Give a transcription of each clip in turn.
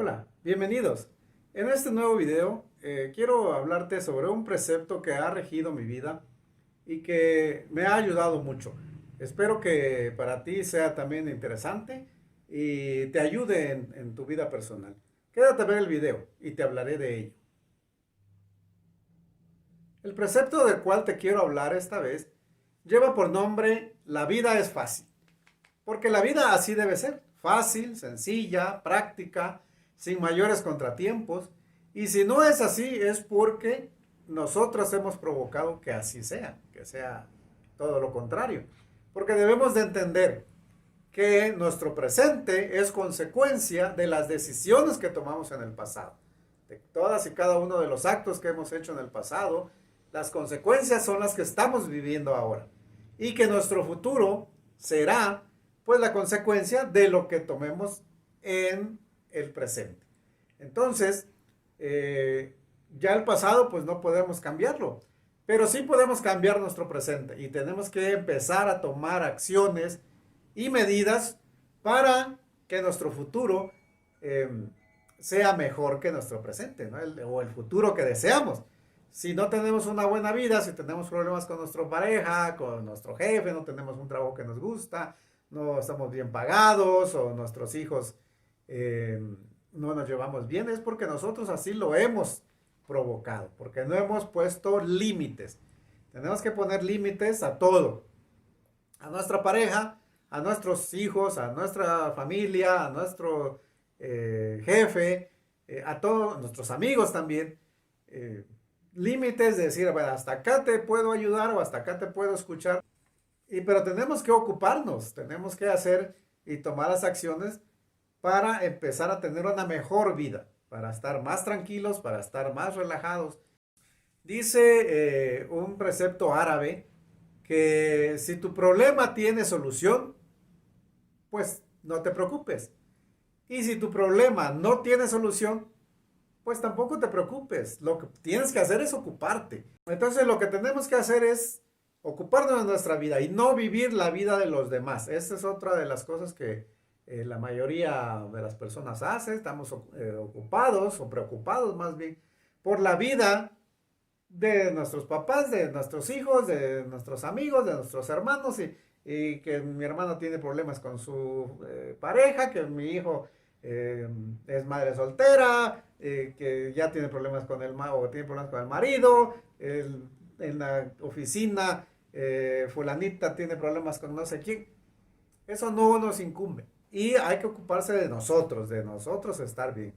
Hola, bienvenidos. En este nuevo video quiero hablarte sobre un precepto que ha regido mi vida y que me ha ayudado mucho. Espero que para ti sea también interesante y te ayude en tu vida personal. Quédate a ver el video y te hablaré de ello. El precepto del cual te quiero hablar esta vez lleva por nombre La vida es fácil. Porque la vida así debe ser, fácil, sencilla, práctica, sin mayores contratiempos. Y si no es así, es porque nosotros hemos provocado que sea todo lo contrario. Porque debemos de entender que nuestro presente es consecuencia de las decisiones que tomamos en el pasado. De todas y cada uno de los actos que hemos hecho en el pasado, las consecuencias son las que estamos viviendo ahora. Y que nuestro futuro será pues la consecuencia de lo que tomemos en el presente. Entonces, ya el pasado pues no podemos cambiarlo, pero sí podemos cambiar nuestro presente y tenemos que empezar a tomar acciones y medidas para que nuestro futuro eh, sea mejor que nuestro presente, ¿no? O el futuro que deseamos. Si no tenemos una buena vida, si tenemos problemas con nuestra pareja, con nuestro jefe, no tenemos un trabajo que nos gusta, no estamos bien pagados o nuestros hijos eh, no nos llevamos bien, es porque nosotros así lo hemos provocado, porque no hemos puesto límites. Tenemos que poner límites a todo, a nuestra pareja, a nuestros hijos, a nuestra familia, a nuestro jefe, a todos nuestros amigos también. Eh, Límites de decir, bueno, hasta acá te puedo ayudar o hasta acá te puedo escuchar. Pero tenemos que ocuparnos, tenemos que hacer y tomar las acciones para empezar a tener una mejor vida, para estar más tranquilos, para estar más relajados. Dice un precepto árabe que si tu problema tiene solución, pues no te preocupes. Y si tu problema no tiene solución, pues tampoco te preocupes. Lo que tienes que hacer es ocuparte. Entonces lo que tenemos que hacer es ocuparnos de nuestra vida y no vivir la vida de los demás. Esa es otra de las cosas que la mayoría de las personas hace. Estamos ocupados o preocupados más bien por la vida de nuestros papás, de nuestros hijos, de nuestros amigos, de nuestros hermanos y que mi hermano tiene problemas con su pareja, que mi hijo es madre soltera, que ya tiene problemas con o tiene problemas con el marido, en la oficina fulanita tiene problemas con no sé quién. Eso no nos incumbe. Y hay que ocuparse de nosotros estar bien.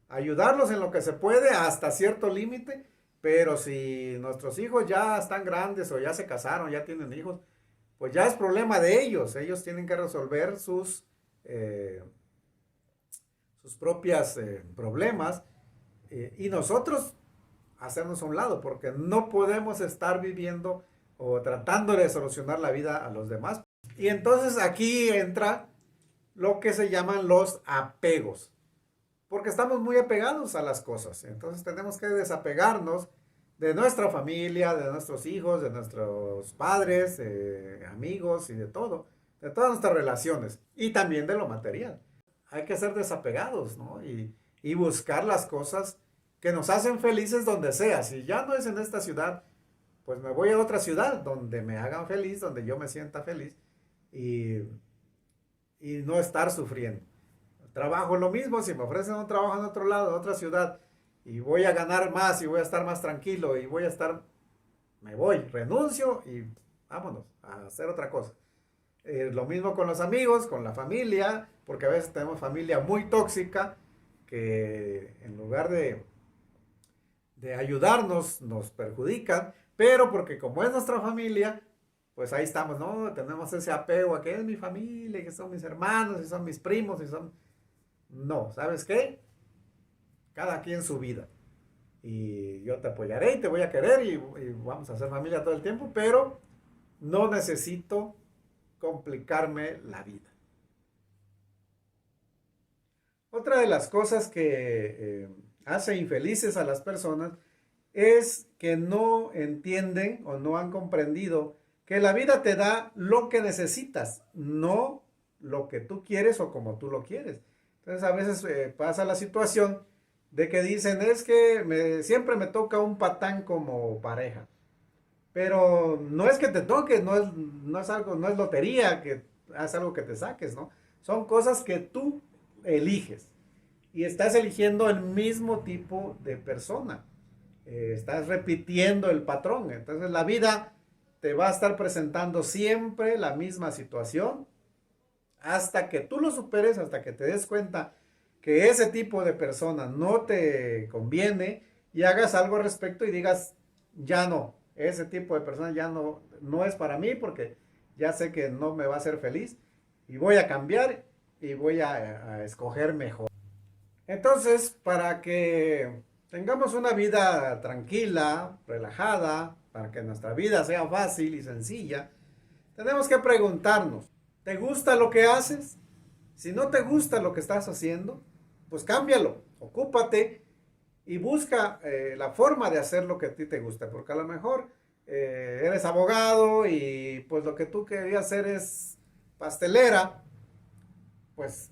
Ayudarlos en lo que se puede hasta cierto límite, pero si nuestros hijos ya están grandes o ya se casaron, ya tienen hijos, pues ya es problema de ellos. Ellos tienen que resolver sus propias problemas y nosotros hacernos a un lado, porque no podemos estar viviendo o tratando de solucionar la vida a los demás. Y entonces aquí entra lo que se llaman los apegos, porque estamos muy apegados a las cosas. Entonces tenemos que desapegarnos de nuestra familia, de nuestros hijos, de nuestros padres, amigos y de todo, de todas nuestras relaciones y también de lo material. Hay que ser desapegados, ¿no? Y buscar las cosas que nos hacen felices donde sea. Si ya no es en esta ciudad, pues me voy a otra ciudad donde me hagan feliz, donde yo me sienta feliz y, y no estar sufriendo. Trabajo lo mismo, si me ofrecen un trabajo en otro lado, en otra ciudad, y voy a ganar más y voy a estar más tranquilo y voy a estar, me voy, renuncio y vámonos a hacer otra cosa. Lo mismo con los amigos, con la familia, porque a veces tenemos familia muy tóxica que en lugar de ayudarnos nos perjudican, pero porque como es nuestra familia, pues ahí estamos, ¿no? Tenemos ese apego a que es mi familia, que son mis hermanos, y son mis primos, y son... No, ¿sabes qué? Cada quien su vida. Y yo te apoyaré y te voy a querer y vamos a hacer familia todo el tiempo, pero no necesito complicarme la vida. Otra de las cosas que hace infelices a las personas es que no entienden o no han comprendido que la vida te da lo que necesitas, no lo que tú quieres o como tú lo quieres. Entonces a veces pasa la situación de que dicen, es que siempre me toca un patán como pareja. Pero no es que te toque, no es algo, no es lotería, que es algo que te saques, ¿no? Son cosas que tú eliges. Y estás eligiendo el mismo tipo de persona. Estás repitiendo el patrón. Entonces la vida te va a estar presentando siempre la misma situación hasta que tú lo superes, hasta que te des cuenta que ese tipo de persona no te conviene y hagas algo al respecto y digas, ya no, ese tipo de persona ya no es para mí porque ya sé que no me va a hacer feliz y voy a cambiar y voy a escoger mejor. Entonces, para que tengamos una vida tranquila, relajada, para que nuestra vida sea fácil y sencilla, tenemos que preguntarnos, ¿te gusta lo que haces? Si no te gusta lo que estás haciendo, pues cámbialo, ocúpate y busca la forma de hacer lo que a ti te gusta, porque a lo mejor eres abogado y pues lo que tú querías hacer es pastelera, pues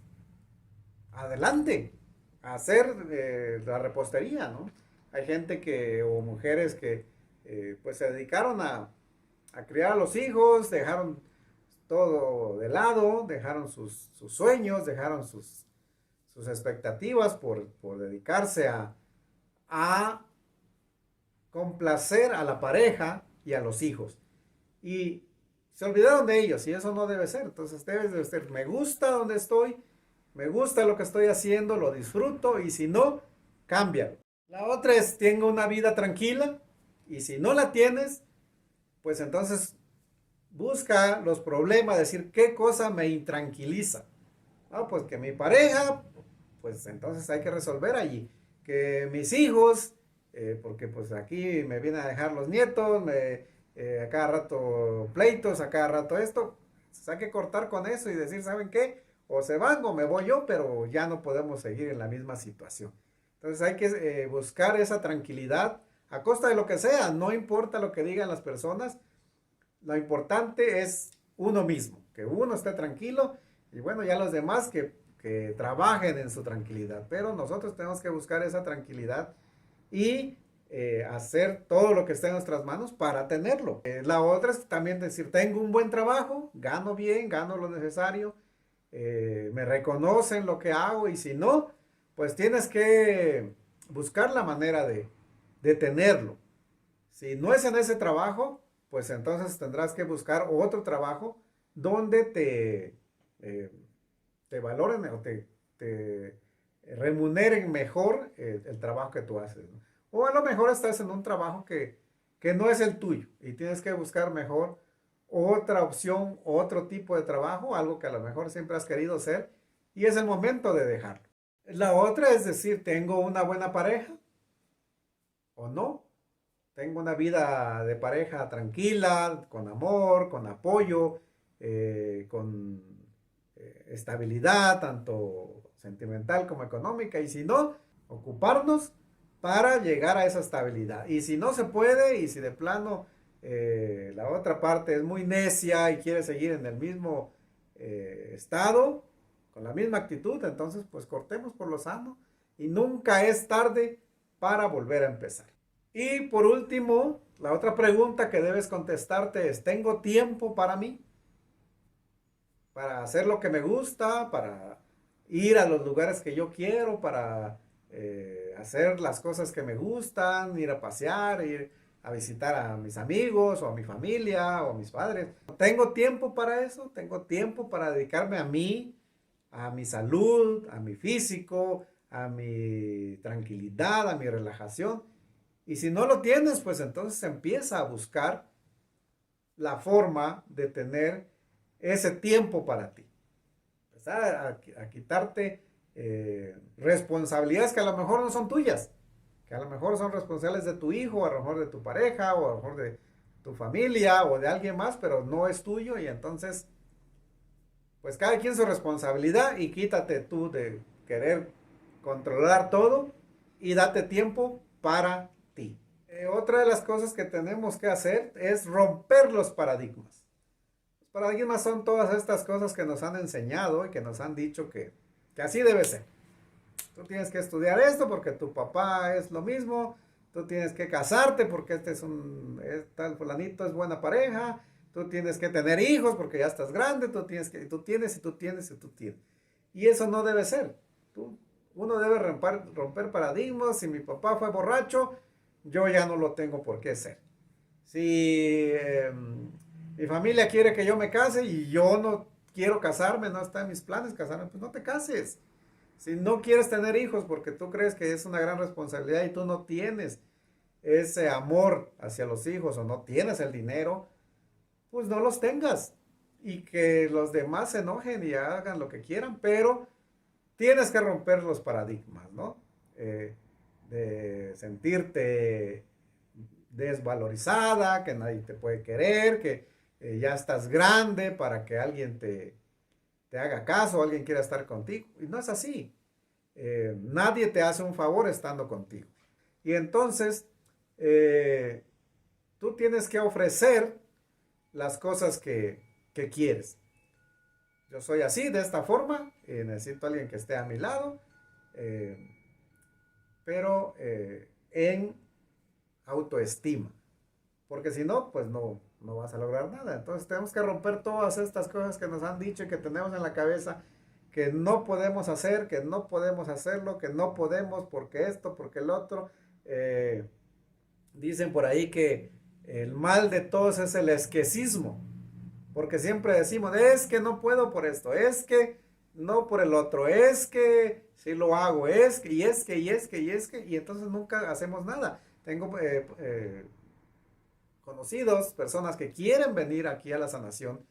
adelante, a hacer la repostería, ¿no? Hay gente o mujeres que pues se dedicaron a criar a los hijos, dejaron todo de lado, dejaron sus sueños, dejaron sus expectativas por dedicarse a complacer a la pareja y a los hijos. Y se olvidaron de ellos y eso no debe ser. Entonces debes de ser, me gusta donde estoy, me gusta lo que estoy haciendo, lo disfruto y si no, cámbialo. La otra es, tengo una vida tranquila y si no la tienes, pues entonces busca los problemas, decir qué cosa me intranquiliza. Ah, pues que mi pareja, pues entonces hay que resolver allí. Que mis hijos, porque pues aquí me vienen a dejar los nietos, a cada rato pleitos, a cada rato esto. Pues hay que cortar con eso y decir, ¿saben qué? O se van o me voy yo, pero ya no podemos seguir en la misma situación. Entonces hay que buscar esa tranquilidad a costa de lo que sea, no importa lo que digan las personas, lo importante es uno mismo, que uno esté tranquilo y bueno, ya los demás que trabajen en su tranquilidad. Pero nosotros tenemos que buscar esa tranquilidad y hacer todo lo que esté en nuestras manos para tenerlo. La otra es también decir, tengo un buen trabajo, gano bien, gano lo necesario, me reconocen lo que hago y si no, pues tienes que buscar la manera de tenerlo. Si no es en ese trabajo, pues entonces tendrás que buscar otro trabajo donde eh, te valoren o te remuneren mejor el trabajo que tú haces, ¿no? O a lo mejor estás en un trabajo que no es el tuyo y tienes que buscar mejor otra opción, otro tipo de trabajo, algo que a lo mejor siempre has querido hacer y es el momento de dejarlo. La otra es decir, tengo una buena pareja o no. Tengo una vida de pareja tranquila, con amor, con apoyo, con estabilidad, tanto sentimental como económica. Y si no, ocuparnos para llegar a esa estabilidad. Y si no se puede, y si de plano la otra parte es muy necia y quiere seguir en el mismo estado, con la misma actitud, entonces pues cortemos por lo sano y nunca es tarde para volver a empezar. Y por último, la otra pregunta que debes contestarte es, ¿tengo tiempo para mí? Para hacer lo que me gusta, para ir a los lugares que yo quiero, para hacer las cosas que me gustan, ir a pasear, ir a visitar a mis amigos o a mi familia o a mis padres. ¿Tengo tiempo para eso? ¿Tengo tiempo para dedicarme a mí, a mi salud, a mi físico, a mi tranquilidad, a mi relajación? Y si no lo tienes, pues entonces empieza a buscar la forma de tener ese tiempo para ti. Empezar a quitarte responsabilidades que a lo mejor no son tuyas, que a lo mejor son responsables de tu hijo, a lo mejor de tu pareja, o a lo mejor de tu familia o de alguien más, pero no es tuyo y entonces, pues cada quien su responsabilidad y quítate tú de querer controlar todo y date tiempo para ti. Otra de las cosas que tenemos que hacer es romper los paradigmas. Los paradigmas son todas estas cosas que nos han enseñado y que nos han dicho que que así debe ser. Tú tienes que estudiar esto porque tu papá es lo mismo, tú tienes que casarte porque tal fulanito es buena pareja, tú tienes que tener hijos porque ya estás grande, tú tienes. Y eso no debe ser. Uno debe romper paradigmas. Si mi papá fue borracho, yo ya no lo tengo por qué ser. Si mi familia quiere que yo me case y yo no quiero casarme, no está en mis planes casarme, pues no te cases. Si no quieres tener hijos porque tú crees que es una gran responsabilidad y tú no tienes ese amor hacia los hijos o no tienes el dinero, pues no los tengas. Y que los demás se enojen y hagan lo que quieran, pero tienes que romper los paradigmas, ¿no? De sentirte desvalorizada, que nadie te puede querer, que ya estás grande para que alguien te haga caso, alguien quiera estar contigo. Y no es así. Nadie te hace un favor estando contigo. Y entonces, tú tienes que ofrecer las cosas que quieres. Yo soy así, de esta forma, necesito a alguien que esté a mi lado, eh, pero en autoestima. Porque si no, pues no vas a lograr nada. Entonces tenemos que romper todas estas cosas que nos han dicho y que tenemos en la cabeza, que no podemos hacer, que no podemos hacerlo, que no podemos porque esto, porque el otro. Dicen por ahí que el mal de todos es el esquecismo. Porque siempre decimos, es que no puedo por esto, es que no por el otro, es que si lo hago, es que, y entonces nunca hacemos nada. Tengo conocidos, personas que quieren venir aquí a la sanación,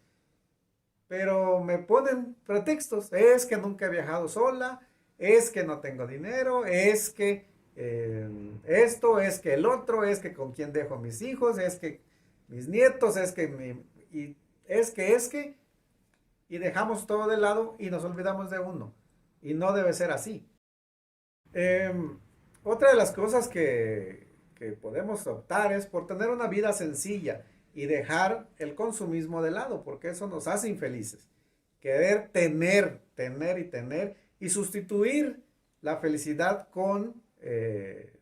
pero me ponen pretextos, es que nunca he viajado sola, es que no tengo dinero, es que esto, es que el otro, es que con quién dejo mis hijos, es que mis nietos, y dejamos todo de lado y nos olvidamos de uno. Y no debe ser así. Eh, Otra de las cosas que podemos optar es por tener una vida sencilla y dejar el consumismo de lado, porque eso nos hace infelices. Querer tener y sustituir la felicidad con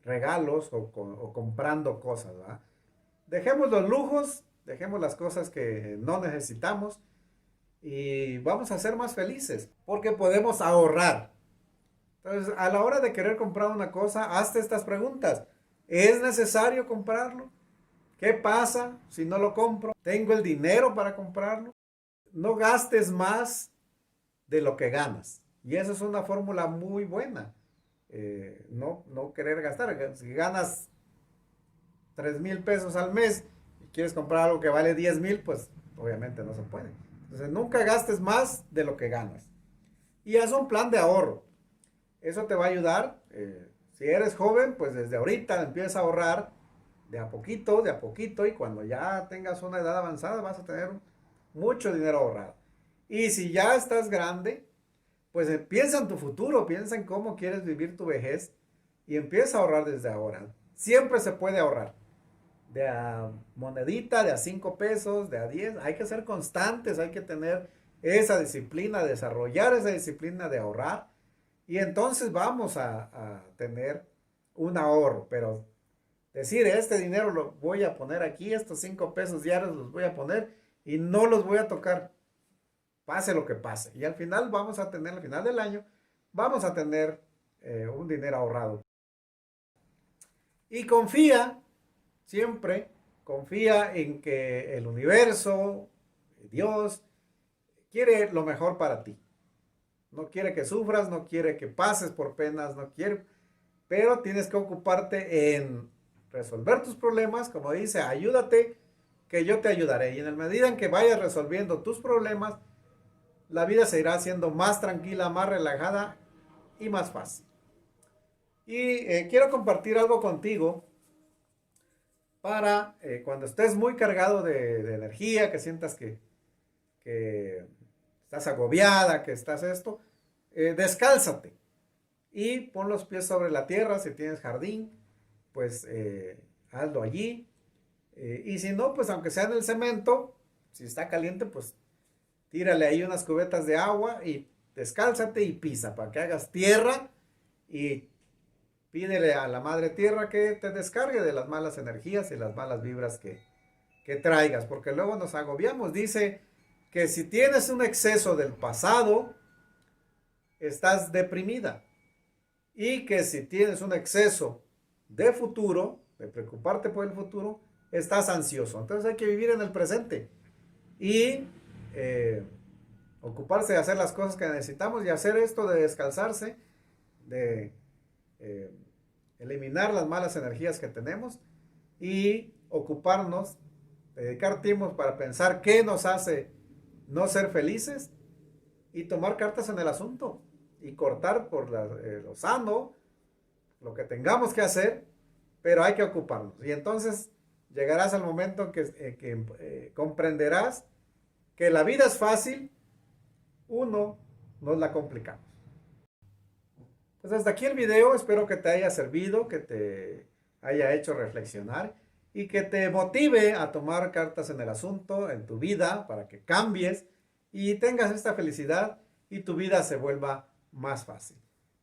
regalos o comprando cosas, ¿verdad? Dejemos los lujos, dejemos las cosas que no necesitamos y vamos a ser más felices porque podemos ahorrar. Entonces, a la hora de querer comprar una cosa, hazte estas preguntas. ¿Es necesario comprarlo? ¿Qué pasa si no lo compro? ¿Tengo el dinero para comprarlo? No gastes más de lo que ganas. Y esa es una fórmula muy buena. No querer gastar. Si ganas 3,000 pesos al mes y quieres comprar algo que vale 10,000, pues obviamente no se puede. Entonces nunca gastes más de lo que ganas. Y haz un plan de ahorro. Eso te va a ayudar. Si eres joven, pues desde ahorita empieza a ahorrar de a poquito, y cuando ya tengas una edad avanzada vas a tener mucho dinero ahorrado. Y si ya estás grande, pues piensa en tu futuro, piensa en cómo quieres vivir tu vejez y empieza a ahorrar desde ahora. Siempre se puede ahorrar. De a monedita, de a 5 pesos, de a 10. Hay que ser constantes, hay que tener esa disciplina, desarrollar esa disciplina de ahorrar. Y entonces vamos a tener un ahorro. Pero decir, este dinero lo voy a poner aquí, estos 5 pesos diarios los voy a poner y no los voy a tocar, pase lo que pase. Y al final al final del año, vamos a tener un dinero ahorrado. Y siempre confía en que el universo, Dios, quiere lo mejor para ti. No quiere que sufras, no quiere que pases por penas, no quiere, pero tienes que ocuparte en resolver tus problemas, como dice, ayúdate, que yo te ayudaré. Y en la medida en que vayas resolviendo tus problemas, la vida se irá haciendo más tranquila, más relajada y más fácil. Y quiero compartir algo contigo para cuando estés muy cargado de energía, que sientas que estás agobiada, que estás esto, descálzate y pon los pies sobre la tierra. Si tienes jardín, pues hazlo allí. Y si no, pues aunque sea en el cemento, si está caliente, pues tírale ahí unas cubetas de agua y descálzate y pisa para que hagas tierra y pídele a la madre tierra que te descargue de las malas energías y las malas vibras que traigas, porque luego nos agobiamos. Dice que si tienes un exceso del pasado, estás deprimida. Y que si tienes un exceso de futuro, de preocuparte por el futuro, estás ansioso. Entonces hay que vivir en el presente y ocuparse de hacer las cosas que necesitamos y hacer esto de descalzarse, de eliminar las malas energías que tenemos y ocuparnos, dedicar tiempo para pensar qué nos hace no ser felices y tomar cartas en el asunto y cortar por lo sano, lo que tengamos que hacer, pero hay que ocuparnos. Y entonces llegarás al momento en que comprenderás que la vida es fácil, uno nos la complicamos. Pues hasta aquí el video, espero que te haya servido, que te haya hecho reflexionar y que te motive a tomar cartas en el asunto, en tu vida, para que cambies y tengas esta felicidad y tu vida se vuelva más fácil.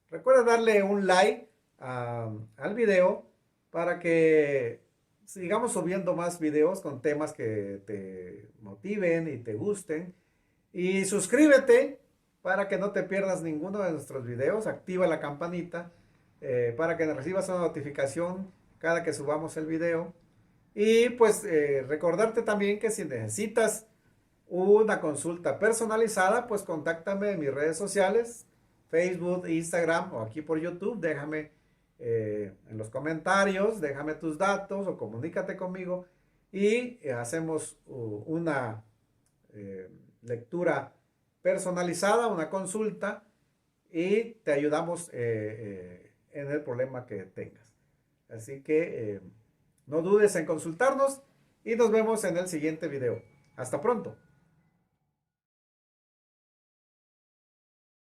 Recuerda darle un like al video para que sigamos subiendo más videos con temas que te motiven y te gusten. Y suscríbete para que no te pierdas ninguno de nuestros videos. Activa la campanita para que recibas una notificación cada que subamos el video. Y pues recordarte también que si necesitas una consulta personalizada, pues contáctame en mis redes sociales, Facebook, Instagram o aquí por YouTube. Déjame en los comentarios, déjame tus datos o comunícate conmigo y hacemos una lectura personalizada, una consulta y te ayudamos en el problema que tengas. Así que no dudes en consultarnos y nos vemos en el siguiente video. Hasta pronto.